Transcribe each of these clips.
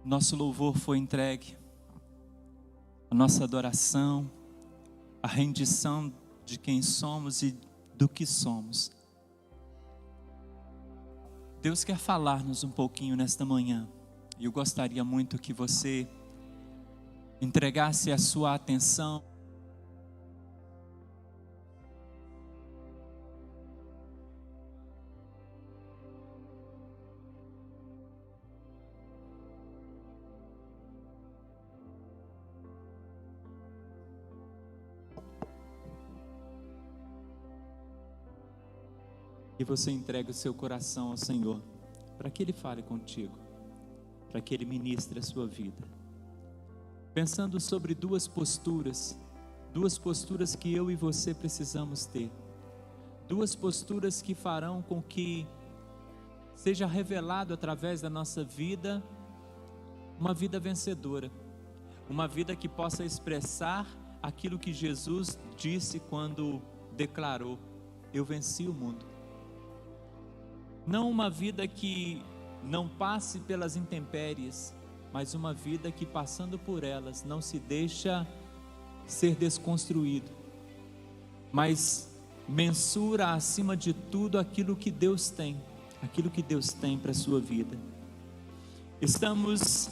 Nosso louvor foi entregue, a nossa adoração, a rendição de quem somos e do que somos. Deus quer falar-nos um pouquinho nesta manhã, e eu gostaria muito que você entregasse a sua atenção e você entregue o seu coração ao Senhor, para que Ele fale contigo, para que Ele ministre a sua vida. Pensando sobre duas posturas que eu e você precisamos ter, duas posturas que farão com que seja revelado através da nossa vida, uma vida vencedora, uma vida que possa expressar aquilo que Jesus disse quando declarou: eu venci o mundo. Não uma vida que não passe pelas intempéries, mas uma vida que, passando por elas, não se deixa ser desconstruído, mas mensura acima de tudo aquilo que Deus tem para a sua vida. Estamos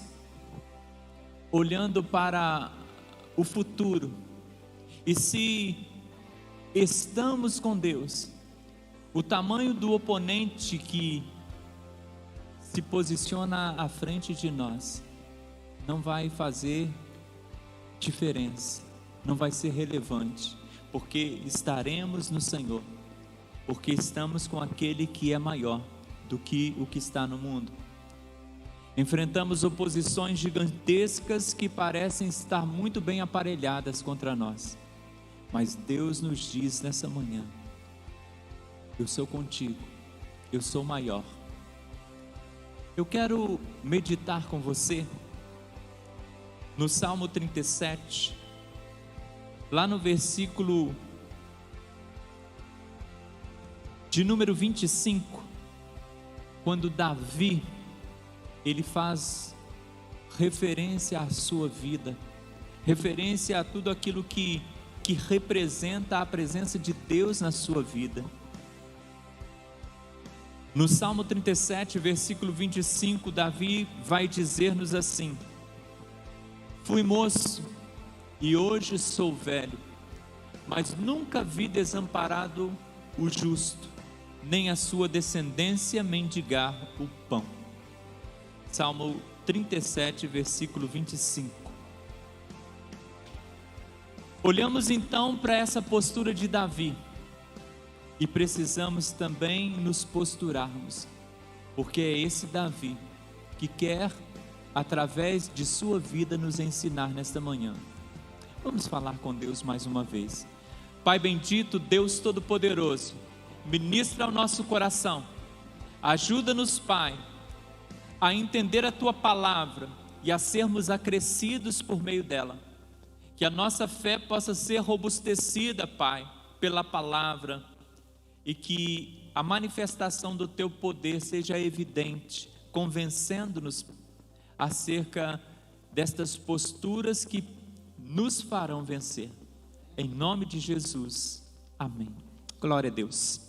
olhando para o futuro, e se estamos com Deus, o tamanho do oponente que se posiciona à frente de nós não vai fazer diferença, não vai ser relevante, porque estaremos no Senhor, porque estamos com aquele que é maior do que o que está no mundo. Enfrentamos oposições gigantescas que parecem estar muito bem aparelhadas contra nós, mas Deus nos diz nessa manhã: eu sou contigo, eu sou maior. Eu quero meditar com você no Salmo 37, lá no versículo de número 25, quando Davi, ele faz referência à sua vida, referência a tudo aquilo que representa a presença de Deus na sua vida. No Salmo 37, versículo 25, Davi vai dizer-nos assim: fui moço e hoje sou velho, mas nunca vi desamparado o justo, nem a sua descendência mendigar o pão. Salmo 37, versículo 25. Olhamos então para essa postura de Davi, e precisamos também nos posturarmos, porque é esse Davi que quer, através de sua vida, nos ensinar nesta manhã. Vamos falar com Deus mais uma vez. Pai bendito, Deus Todo-Poderoso, ministra ao nosso coração, ajuda-nos, Pai, a entender a Tua palavra e a sermos acrescidos por meio dela, que a nossa fé possa ser robustecida, Pai, pela palavra, e que a manifestação do Teu poder seja evidente, convencendo-nos acerca destas posturas que nos farão vencer. Em nome de Jesus, amém. Glória a Deus.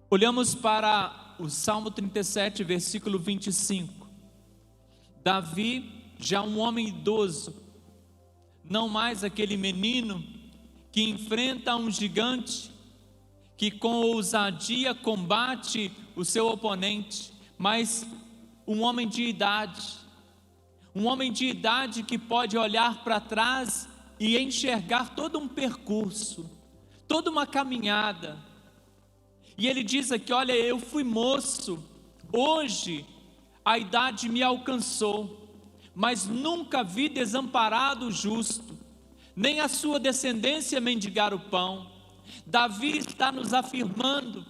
Olhamos para o Salmo 37, versículo 25. Davi, já um homem idoso, não mais aquele menino que enfrenta um gigante, que com ousadia combate o seu oponente, mas um homem de idade que pode olhar para trás e enxergar todo um percurso, toda uma caminhada, e ele diz aqui: olha, eu fui moço, hoje a idade me alcançou, mas nunca vi desamparado o justo, nem a sua descendência mendigar o pão. Davi está nos afirmando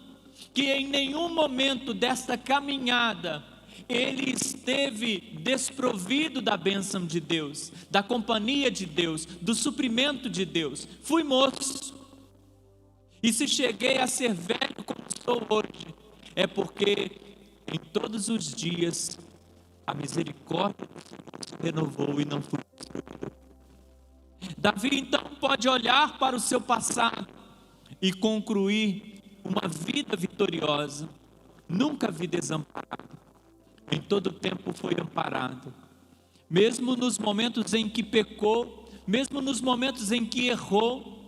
que em nenhum momento desta caminhada ele esteve desprovido da bênção de Deus, da companhia de Deus, do suprimento de Deus. Fui moço, e se cheguei a ser velho como sou hoje, é porque em todos os dias a misericórdia renovou e não foi destruída. Davi então pode olhar para o seu passado e concluir uma vida vitoriosa. Nunca vi desamparado, em todo tempo foi amparado. Mesmo nos momentos em que pecou, mesmo nos momentos em que errou,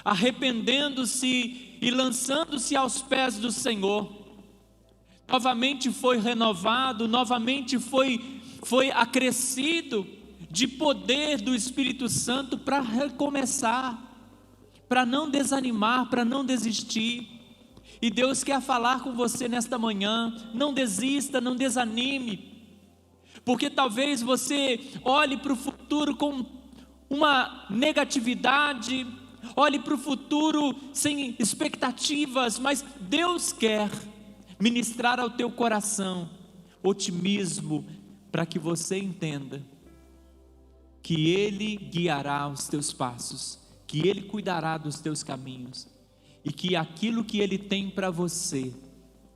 arrependendo-se e lançando-se aos pés do Senhor, novamente foi renovado, novamente foi acrescido de poder do Espírito Santo para recomeçar, para não desanimar, para não desistir. E Deus quer falar com você nesta manhã: não desista, não desanime, porque talvez você olhe para o futuro com uma negatividade, olhe para o futuro sem expectativas, mas Deus quer ministrar ao teu coração otimismo, para que você entenda que Ele guiará os teus passos, que Ele cuidará dos teus caminhos, e que aquilo que Ele tem para você,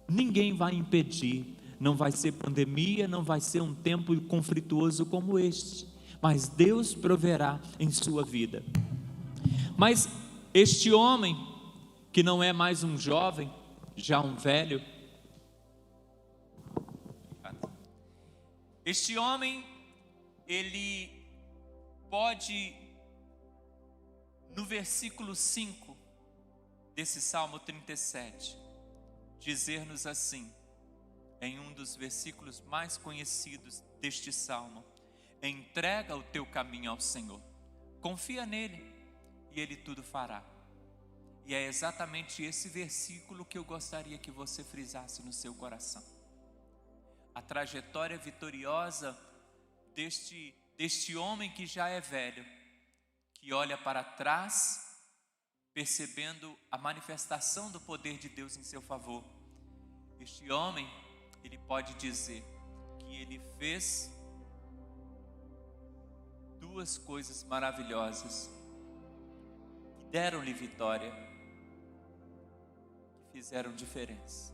ninguém vai impedir. Não vai ser pandemia, não vai ser um tempo conflituoso como este, mas Deus proverá em sua vida. Mas este homem, que não é mais um jovem, já um velho, este homem, ele pode, no versículo 5 desse Salmo 37, dizer-nos assim, em um dos versículos mais conhecidos deste Salmo: entrega o teu caminho ao Senhor, confia nele e Ele tudo fará. E é exatamente esse versículo que eu gostaria que você frisasse no seu coração. A trajetória vitoriosa deste homem que já é velho, que olha para trás, percebendo a manifestação do poder de Deus em seu favor. Este homem, ele pode dizer que ele fez duas coisas maravilhosas que deram-lhe vitória, que fizeram diferença.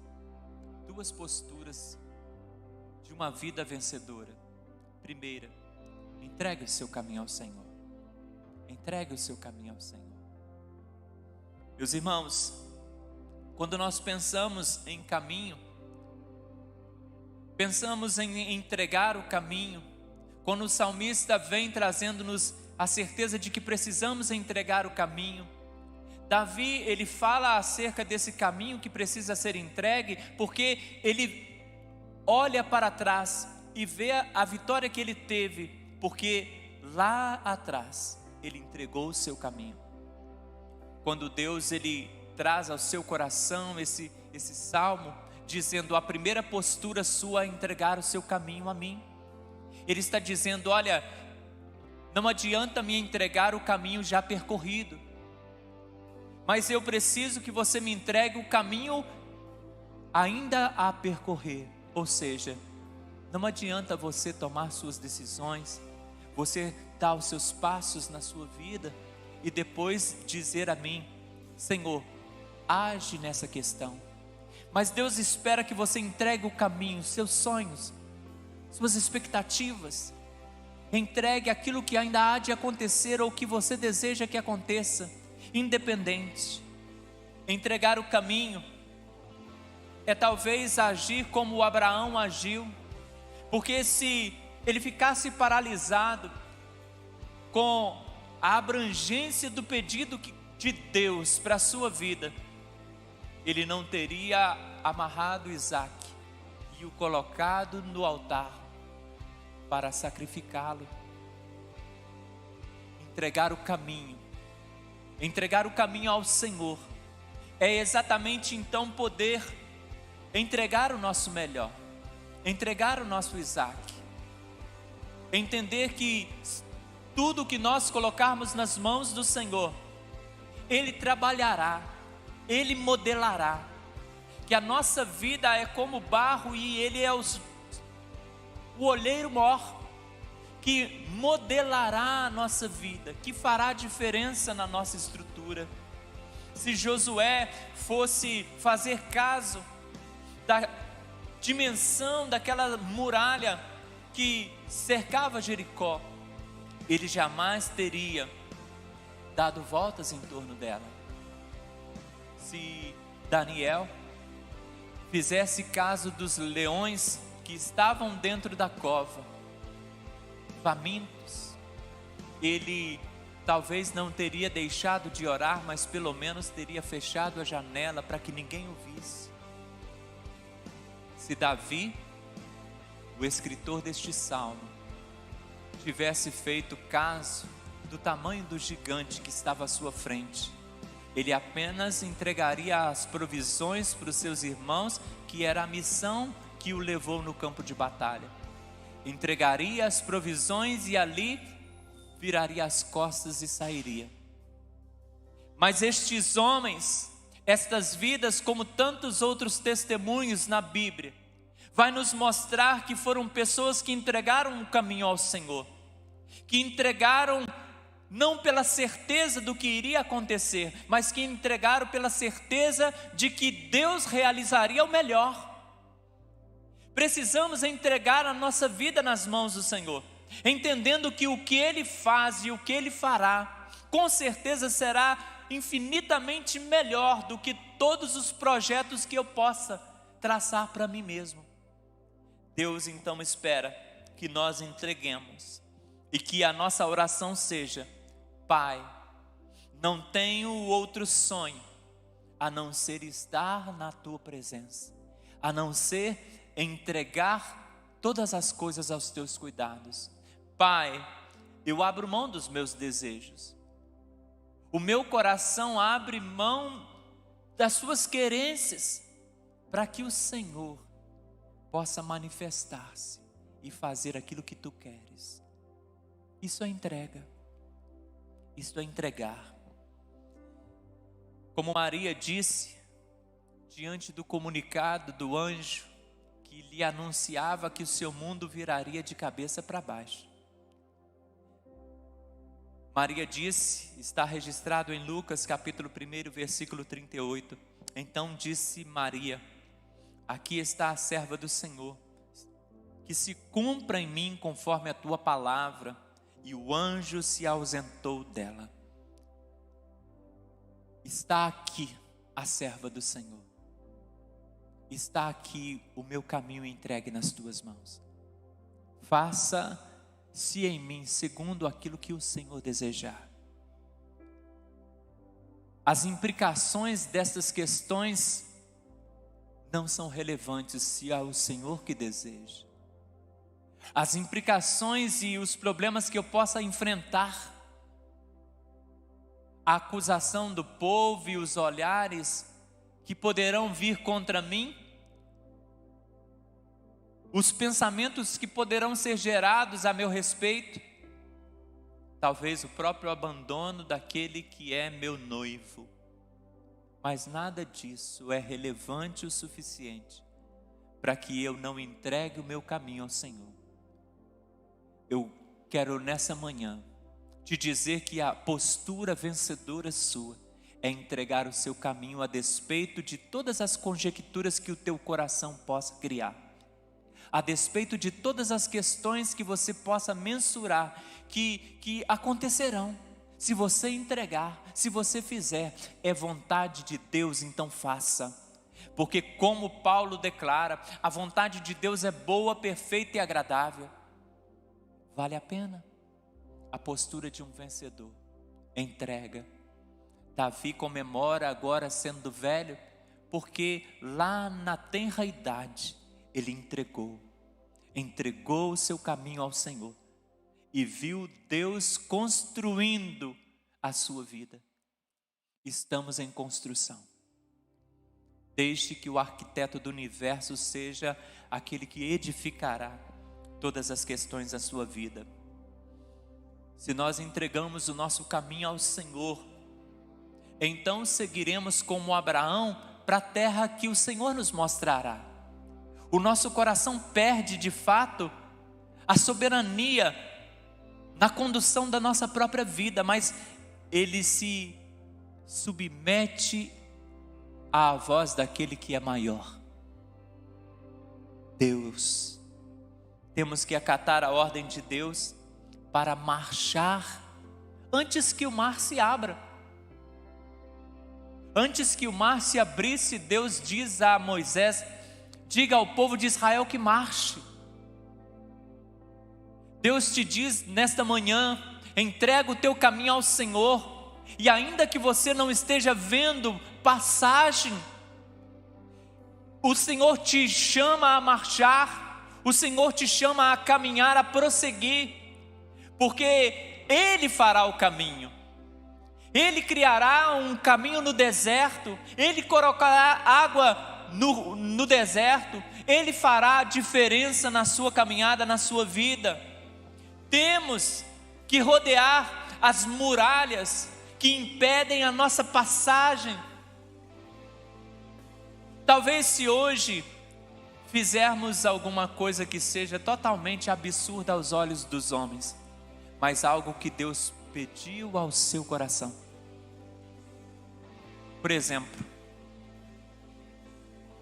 Duas posturas de uma vida vencedora. Primeira, entregue o seu caminho ao Senhor. Entregue o seu caminho ao Senhor. Meus irmãos, quando nós pensamos em caminho, pensamos em entregar o caminho. Quando o salmista vem trazendo-nos a certeza de que precisamos entregar o caminho, Davi, ele fala acerca desse caminho que precisa ser entregue, porque ele olha para trás e vê a vitória que ele teve, porque lá atrás ele entregou o seu caminho. Quando Deus, ele traz ao seu coração esse salmo, dizendo: a primeira postura sua é entregar o seu caminho a mim. Ele está dizendo: olha, não adianta me entregar o caminho já percorrido, mas eu preciso que você me entregue o caminho ainda a percorrer. Ou seja, não adianta você tomar suas decisões, você dar os seus passos na sua vida e depois dizer a mim: Senhor, age nessa questão. Mas Deus espera que você entregue o caminho, seus sonhos, suas expectativas, entregue aquilo que ainda há de acontecer ou que você deseja que aconteça, independente. Entregar o caminho é talvez agir como Abraão agiu, porque se ele ficasse paralisado com a abrangência do pedido de Deus para a sua vida, ele não teria amarrado Isaac e o colocado no altar para sacrificá-lo. Entregar o caminho ao Senhor, é exatamente então poder entregar o nosso melhor, entregar o nosso Isaac, entender que tudo que nós colocarmos nas mãos do Senhor, Ele trabalhará, Ele modelará, que a nossa vida é como barro e Ele é o olheiro mor, que modelará a nossa vida, que fará diferença na nossa estrutura. Se Josué fosse fazer caso da dimensão daquela muralha, que cercava Jericó, ele jamais teria dado voltas em torno dela. Se Daniel fizesse caso dos leões que estavam dentro da cova, famintos, ele talvez não teria deixado de orar, mas pelo menos teria fechado a janela para que ninguém ouvisse. Se Davi, o escritor deste salmo, tivesse feito caso do tamanho do gigante que estava à sua frente, ele apenas entregaria as provisões para os seus irmãos, que era a missão que o levou no campo de batalha. Entregaria as provisões e ali viraria as costas e sairia. Mas estes homens, estas vidas, como tantos outros testemunhos na Bíblia, vai nos mostrar que foram pessoas que entregaram o caminho ao Senhor, que entregaram não pela certeza do que iria acontecer, mas que entregaram pela certeza de que Deus realizaria o melhor. Precisamos entregar a nossa vida nas mãos do Senhor, entendendo que o que Ele faz e o que Ele fará, com certeza será infinitamente melhor do que todos os projetos que eu possa traçar para mim mesmo. Deus então espera que nós entreguemos e que a nossa oração seja: Pai, não tenho outro sonho a não ser estar na Tua presença, a não ser entregar todas as coisas aos Teus cuidados. Pai, eu abro mão dos meus desejos, o meu coração abre mão das suas querências, para que o Senhor possa manifestar-se e fazer aquilo que Tu queres. Isso é entrega, isso é entregar. Como Maria disse, diante do comunicado do anjo, que lhe anunciava que o seu mundo viraria de cabeça para baixo. Maria disse, está registrado em Lucas capítulo 1, versículo 38, então disse Maria: aqui está a serva do Senhor, que se cumpra em mim conforme a tua palavra. E o anjo se ausentou dela. Está aqui a serva do Senhor. Está aqui o meu caminho entregue nas tuas mãos. Faça-se em mim segundo aquilo que o Senhor desejar. As implicações dessas questões não são relevantes se é o Senhor que deseja. As implicações e os problemas que eu possa enfrentar, a acusação do povo e os olhares que poderão vir contra mim, os pensamentos que poderão ser gerados a meu respeito, talvez o próprio abandono daquele que é meu noivo, mas nada disso é relevante o suficiente para que eu não entregue o meu caminho ao Senhor. Eu quero nessa manhã te dizer que a postura vencedora sua é entregar o seu caminho a despeito de todas as conjecturas que o teu coração possa criar, a despeito de todas as questões que você possa mensurar que acontecerão. Se você entregar, se você fizer, é vontade de Deus, então faça. Porque como Paulo declara, a vontade de Deus é boa, perfeita e agradável. Vale a pena a postura de um vencedor. Entrega. Davi comemora agora sendo velho, porque lá na tenra idade ele entregou o seu caminho ao Senhor e viu Deus construindo a sua vida. Estamos em construção. Deixe que o arquiteto do universo seja aquele que edificará todas as questões da sua vida. Se nós entregamos o nosso caminho ao Senhor, então seguiremos como Abraão para a terra que o Senhor nos mostrará. O nosso coração perde de fato a soberania na condução da nossa própria vida, mas ele se submete à voz daquele que é maior. Deus temos que acatar a ordem de Deus para marchar antes que o mar se abra. Antes que o mar se abrisse, Deus diz a Moisés: diga ao povo de Israel que marche. Deus te diz nesta manhã: entrega o teu caminho ao Senhor, e ainda que você não esteja vendo passagem, o Senhor te chama a marchar, o Senhor te chama a caminhar, a prosseguir, porque Ele fará o caminho. Ele criará um caminho no deserto, Ele colocará água no deserto, Ele fará a diferença na sua caminhada, na sua vida. Temos que rodear as muralhas que impedem a nossa passagem. Talvez se hoje fizermos alguma coisa que seja totalmente absurda aos olhos dos homens, mas algo que Deus pediu ao seu coração. Por exemplo,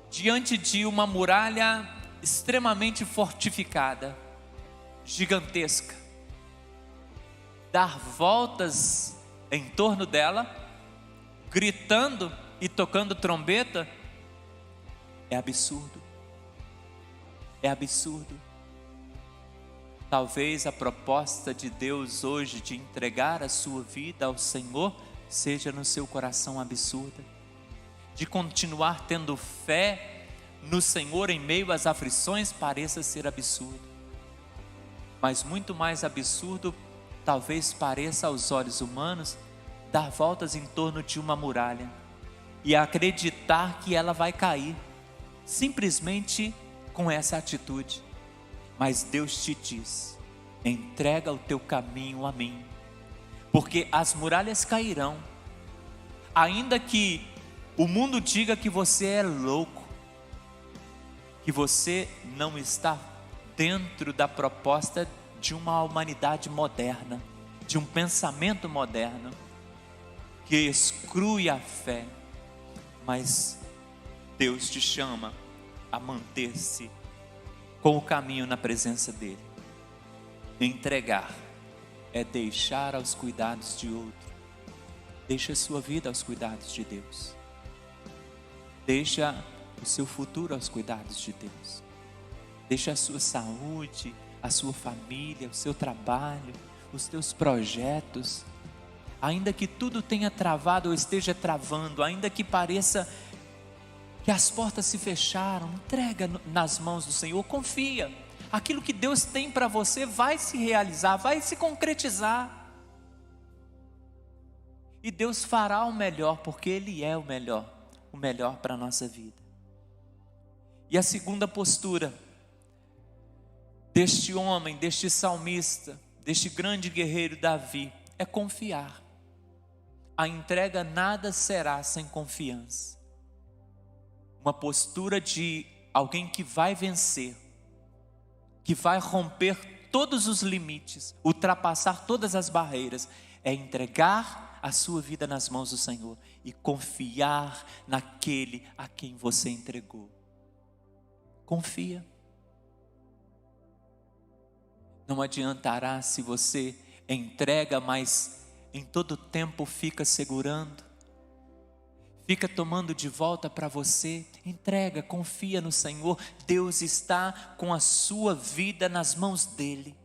diante de uma muralha extremamente fortificada, gigantesca, dar voltas em torno dela, gritando e tocando trombeta, é absurdo. É absurdo. Talvez a proposta de Deus hoje de entregar a sua vida ao Senhor seja no seu coração absurda, de continuar tendo fé no Senhor em meio às aflições pareça ser absurdo, mas muito mais absurdo talvez pareça aos olhos humanos dar voltas em torno de uma muralha e acreditar que ela vai cair, simplesmente com essa atitude. Mas Deus te diz: entrega o teu caminho a mim, porque as muralhas cairão, ainda que o mundo diga que você é louco, que você não está dentro da proposta de uma humanidade moderna, de um pensamento moderno, que exclui a fé, mas Deus te chama a manter-se com o caminho na presença dEle. Entregar é deixar aos cuidados de outro. Deixa a sua vida aos cuidados de Deus. Deixa o seu futuro aos cuidados de Deus. Deixa a sua saúde, a sua família, o seu trabalho, os teus projetos. Ainda que tudo tenha travado ou esteja travando, ainda que pareça que as portas se fecharam, entrega nas mãos do Senhor, confia. Aquilo que Deus tem para você vai se realizar, vai se concretizar. E Deus fará o melhor, porque Ele é o melhor para a nossa vida. E a segunda postura deste homem, deste salmista, deste grande guerreiro Davi, é confiar. A entrega nada será sem confiança. Uma postura de alguém que vai vencer, que vai romper todos os limites, ultrapassar todas as barreiras, é entregar a sua vida nas mãos do Senhor e confiar naquele a quem você entregou. Confia. Não adiantará se você entrega, mas em todo tempo fica segurando, fica tomando de volta para você. Entrega, confia no Senhor. Deus está com a sua vida nas mãos dEle.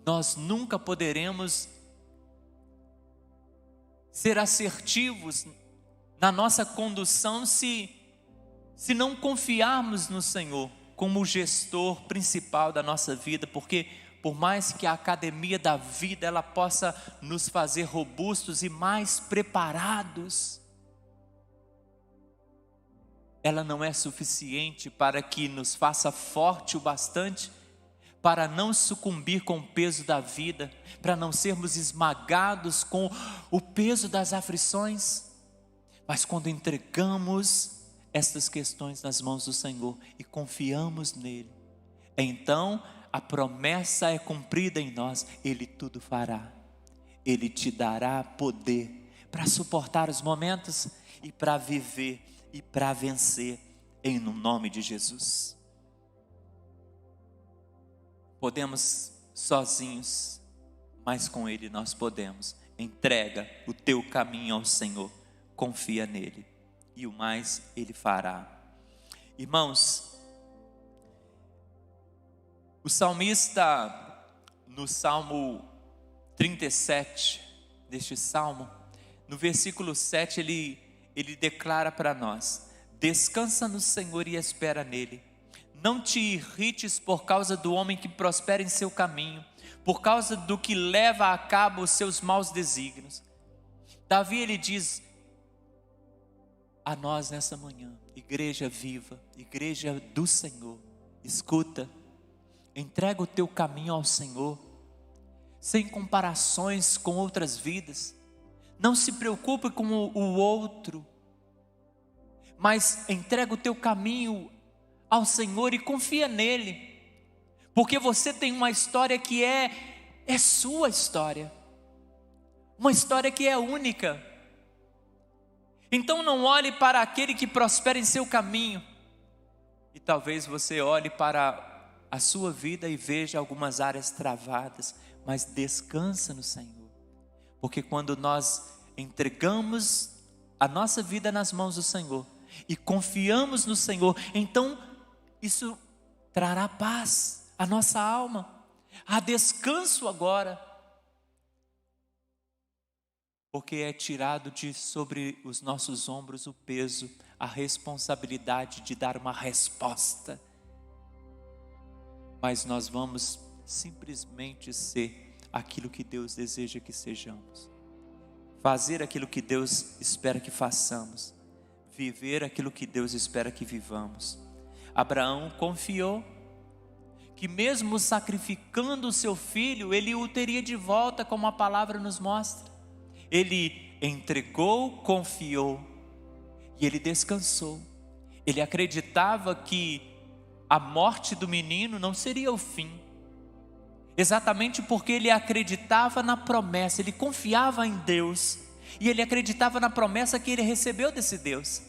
Nós nunca poderemos ser assertivos na nossa condução se não confiarmos no Senhor como o gestor principal da nossa vida, porque por mais que a academia da vida ela possa nos fazer robustos e mais preparados, ela não é suficiente para que nos faça forte o bastante para não sucumbir com o peso da vida, para não sermos esmagados com o peso das aflições. Mas quando entregamos estas questões nas mãos do Senhor e confiamos nele, então a promessa é cumprida em nós. Ele tudo fará. Ele te dará poder para suportar os momentos e para viver e para vencer em no nome de Jesus. podemos sozinhos, mas com Ele nós podemos. Entrega o teu caminho ao Senhor, confia nele, e o mais Ele fará. Irmãos, o salmista, no Salmo 37, neste Salmo, no versículo 7, ele declara para nós: descansa no Senhor e espera nele. Não te irrites por causa do homem que prospera em seu caminho, por causa do que leva a cabo os seus maus desígnios. Davi, ele diz a nós nessa manhã, igreja viva, igreja do Senhor, escuta, entrega o teu caminho ao Senhor, sem comparações com outras vidas. Não se preocupe com o outro, mas entrega o teu caminho ao Senhor e confia nele, porque você tem uma história que é sua história, uma história que é única. Então não olhe para aquele que prospera em seu caminho, e talvez você olhe para a sua vida e veja algumas áreas travadas, mas descansa no Senhor, porque quando nós entregamos a nossa vida nas mãos do Senhor e confiamos no Senhor, então isso trará paz à nossa alma, há descanso agora, porque é tirado de sobre os nossos ombros o peso, a responsabilidade de dar uma resposta, mas nós vamos simplesmente ser aquilo que Deus deseja que sejamos, fazer aquilo que Deus espera que façamos, viver aquilo que Deus espera que vivamos. Abraão confiou que mesmo sacrificando o seu filho, ele o teria de volta, como a palavra nos mostra. Ele entregou, confiou e ele descansou. Ele acreditava que a morte do menino não seria o fim, exatamente porque ele acreditava na promessa, ele confiava em Deus e ele acreditava na promessa que ele recebeu desse Deus.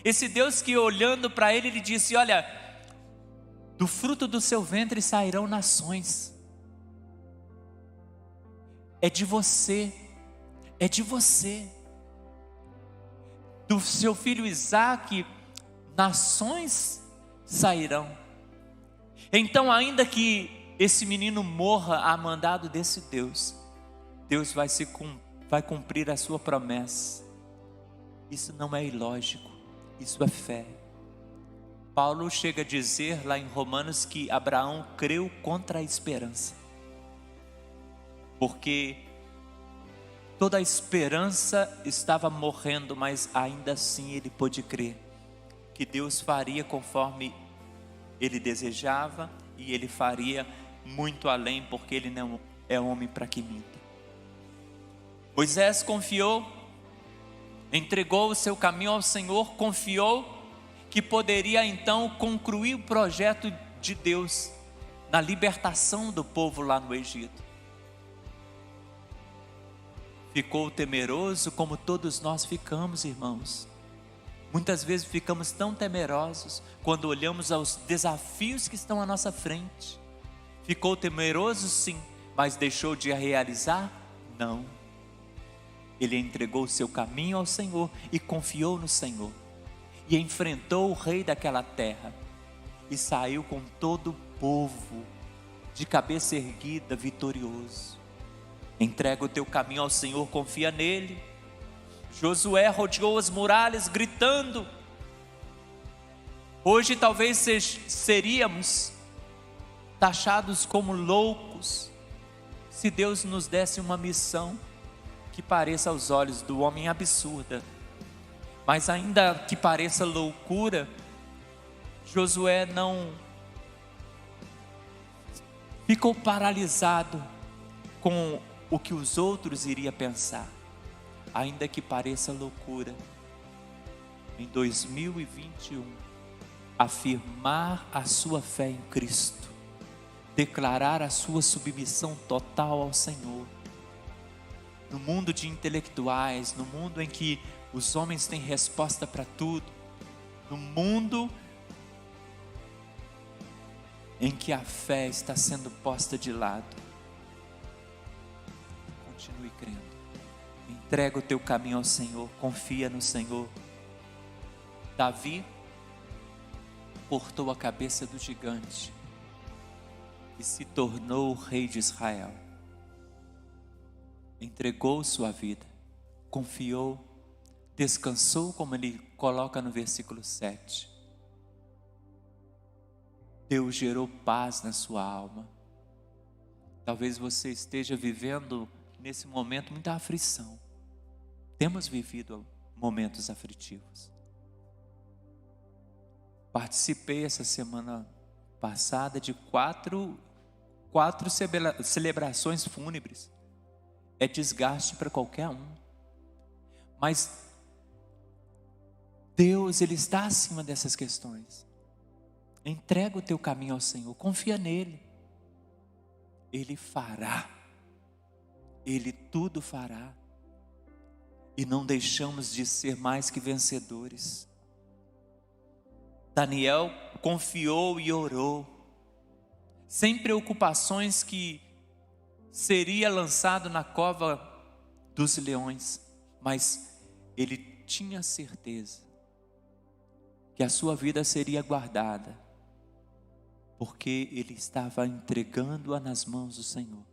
Esse Deus que, olhando para ele, ele disse: olha, do fruto do seu ventre sairão nações. É de você, é de você. Do seu filho Isaque, nações sairão. Então, ainda que esse menino morra a mandado desse Deus, Deus vai cumprir a sua promessa. Isso não é ilógico. Isso é fé. Paulo chega a dizer lá em Romanos que Abraão creu contra a esperança, porque toda a esperança estava morrendo, mas ainda assim ele pôde crer que Deus faria conforme ele desejava, e ele faria muito além, porque ele não é homem para que minta. Moisés confiou, entregou o seu caminho ao Senhor, confiou que poderia então concluir o projeto de Deus na libertação do povo lá no Egito. Ficou temeroso, como todos nós ficamos, irmãos. Muitas vezes ficamos tão temerosos quando olhamos aos desafios que estão à nossa frente. Ficou temeroso, sim, mas deixou de realizar? Não. Ele entregou o seu caminho ao Senhor e confiou no Senhor, e enfrentou o rei daquela terra, e saiu com todo o povo, de cabeça erguida, vitorioso. Entrega o teu caminho ao Senhor, confia nele. Josué rodeou as muralhas gritando. Hoje talvez seríamos taxados como loucos, se Deus nos desse uma missão que pareça aos olhos do homem absurda, mas ainda que pareça loucura, Josué não ficou paralisado com o que os outros iriam pensar. Ainda que pareça loucura, em 2021, afirmar a sua fé em Cristo, declarar a sua submissão total ao Senhor. No mundo de intelectuais, no mundo em que os homens têm resposta para tudo, no mundo em que a fé está sendo posta de lado, continue crendo. Entrega o teu caminho ao Senhor, confia no Senhor. Davi cortou a cabeça do gigante e se tornou o rei de Israel. Entregou sua vida, confiou, descansou, como ele coloca no versículo 7. Deus gerou paz na sua alma. Talvez você esteja vivendo nesse momento muita aflição. Temos vivido momentos aflitivos. Participei essa semana passada de quatro celebrações fúnebres. É desgaste para qualquer um. Mas Deus, Ele está acima dessas questões. Entrega o teu caminho ao Senhor, confia nele. Ele fará. Ele tudo fará. E não deixamos de ser mais que vencedores. Daniel confiou e orou, sem preocupações que seria lançado na cova dos leões, mas ele tinha certeza que a sua vida seria guardada, porque ele estava entregando-a nas mãos do Senhor.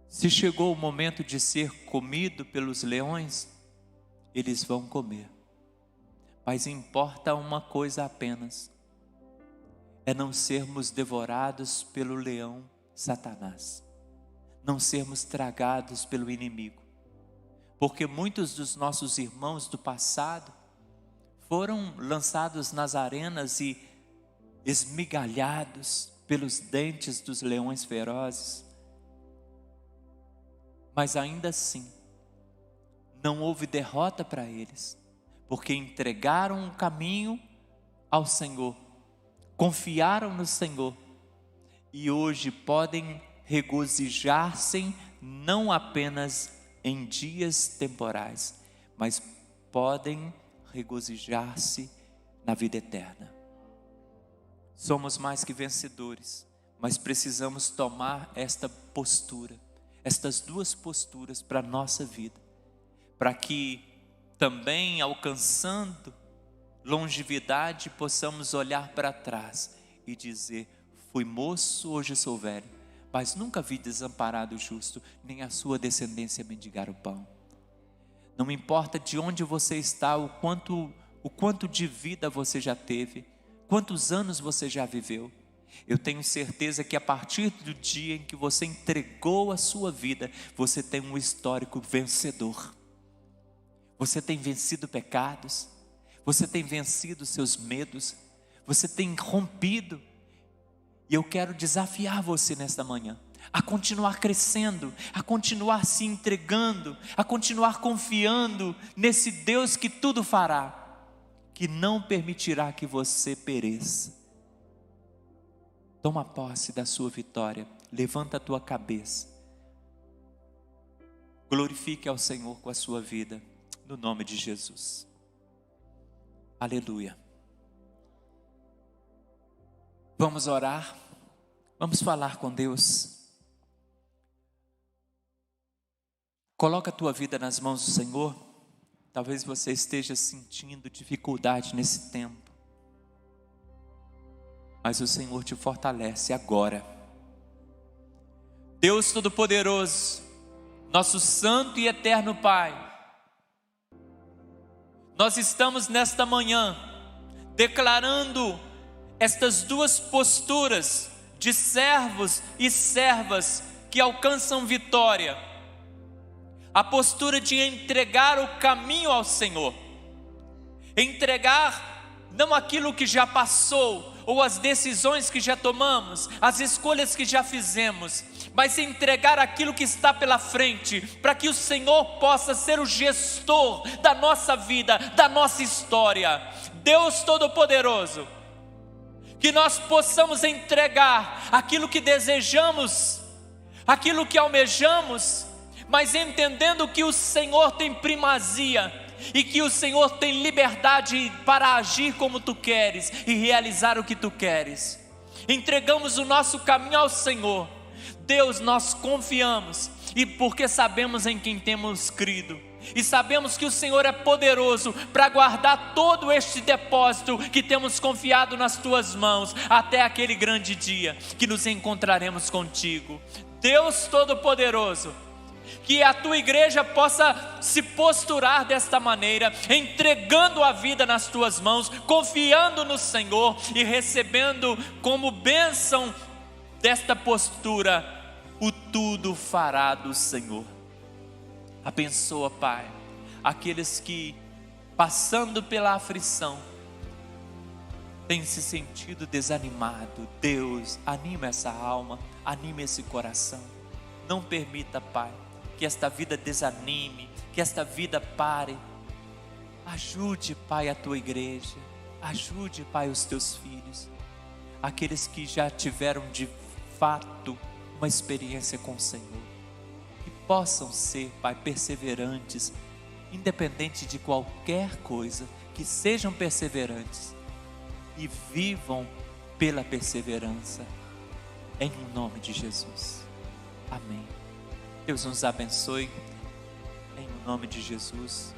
Se chegou o momento de ser comido pelos leões, eles vão comer. Mas importa uma coisa apenas: é não sermos devorados pelo leão Satanás, não sermos tragados pelo inimigo, porque muitos dos nossos irmãos do passado foram lançados nas arenas e esmigalhados pelos dentes dos leões ferozes, mas ainda assim não houve derrota para eles, porque entregaram o caminho ao Senhor, confiaram no Senhor, e hoje podem regozijar-se não apenas em dias temporais, mas podem regozijar-se na vida eterna. Somos mais que vencedores, mas precisamos tomar esta postura, estas duas posturas para a nossa vida, para que também, alcançando longevidade, possamos olhar para trás e dizer: fui moço, hoje sou velho, mas nunca vi desamparado o justo, nem a sua descendência mendigar o pão. Não importa de onde você está, o quanto de vida você já teve, quantos anos você já viveu, eu tenho certeza que a partir do dia em que você entregou a sua vida, você tem um histórico vencedor. Você tem vencido pecados, você tem vencido seus medos, você tem rompido. E eu quero desafiar você nesta manhã a continuar crescendo, a continuar se entregando, a continuar confiando nesse Deus que tudo fará, que não permitirá que você pereça. Toma posse da sua vitória, levanta a tua cabeça, glorifique ao Senhor com a sua vida, no nome de Jesus. Aleluia. Vamos orar, vamos falar com Deus. Coloca a tua vida nas mãos do Senhor. Talvez você esteja sentindo dificuldade nesse tempo, mas o Senhor te fortalece agora. Deus Todo-Poderoso, nosso santo e eterno Pai, nós estamos nesta manhã declarando estas duas posturas de servos e servas que alcançam vitória. A postura de entregar o caminho ao Senhor, entregar não aquilo que já passou, ou as decisões que já tomamos, as escolhas que já fizemos, mas entregar aquilo que está pela frente, para que o Senhor possa ser o gestor da nossa vida, da nossa história. Deus Todo-Poderoso, que nós possamos entregar aquilo que desejamos, aquilo que almejamos, mas entendendo que o Senhor tem primazia, e que o Senhor tem liberdade para agir como tu queres e realizar o que tu queres. Entregamos o nosso caminho ao Senhor. Deus, nós confiamos, e porque sabemos em quem temos crido, e sabemos que o Senhor é poderoso para guardar todo este depósito que temos confiado nas tuas mãos, até aquele grande dia que nos encontraremos contigo. Deus Todo-Poderoso, que a tua igreja possa se posturar desta maneira, entregando a vida nas tuas mãos, confiando no Senhor e recebendo como bênção desta postura o tudo fará do Senhor. Abençoa, Pai, aqueles que, passando pela aflição, têm se sentido desanimado. Deus, anima essa alma, anima esse coração. Não permita, Pai, que esta vida desanime, que esta vida pare. Ajude, Pai, a tua igreja. Ajude, Pai, os teus filhos. Aqueles que já tiveram de fato uma experiência com o Senhor. Que possam ser, Pai, perseverantes, independente de qualquer coisa, que sejam perseverantes e vivam pela perseverança, em nome de Jesus. Amém. Deus nos abençoe, em nome de Jesus.